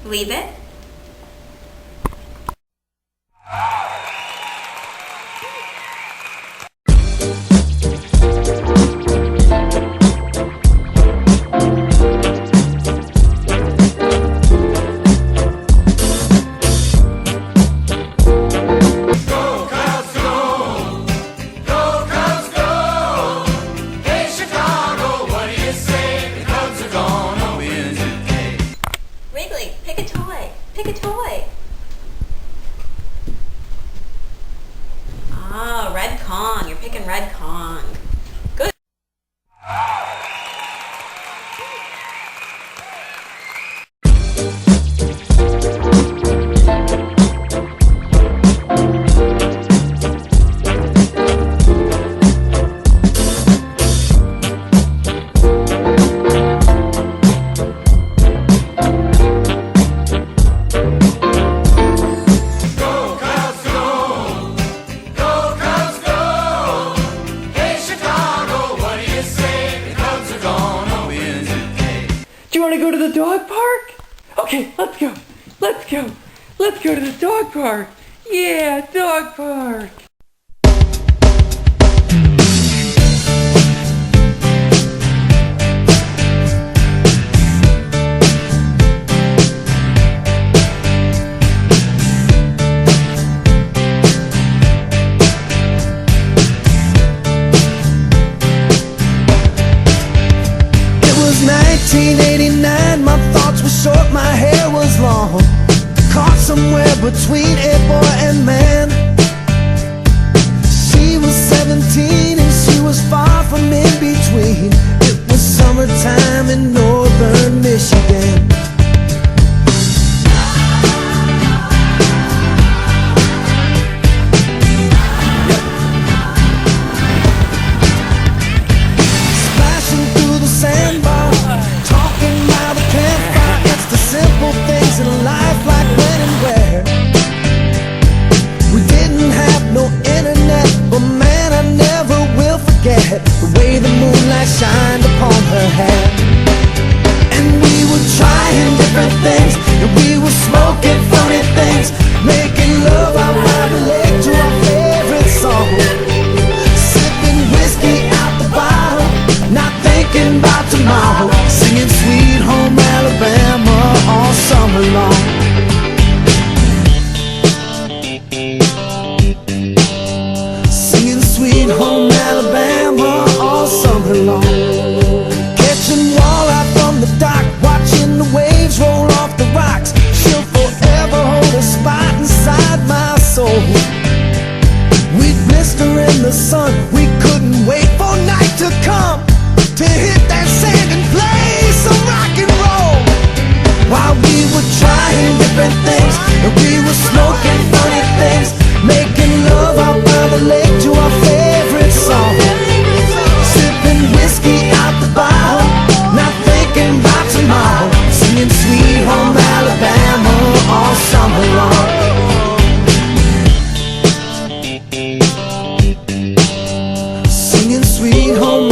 Leave it. Wrigley, pick a toy. Pick a toy. Ah, Red Kong. You're picking Red Kong. Good. Do you want to go to the dog park? Okay, let's go. Let's go. Let's go to the dog park. Yeah, dog park. It was 1989, my thoughts were short, my hair was long. Caught somewhere between a boy and man. She was 17 and she was far from in between. It was summertime in northern Michigan. Splashing through the sandbar, talking by the campfire. It's the simple things in life, like when and where. We didn't have no internet, but man, I never will forget the way the moonlight shined upon her hair. And we were trying different things, and we were smoking funny things, making love out by the lake to our favorite song. Sipping whiskey out the bottle, not thinking about tomorrow, singing Sweet Home Alabama all summer long. Singing Sweet Home Alabama all summer long. Catching walleye from the dock, watching the waves roll off the rocks. She'll forever hold a spot inside my soul. We'd blister in the sun, we couldn't wait for night to come to hit that sand and play some rock and roll. While we were trying different things, and we were smoking funny things, making love out by the lake to our favorite song. Sipping whiskey out the bottle, not thinking about tomorrow, singing Sweet Home Alabama all summer long. Singing Sweet Home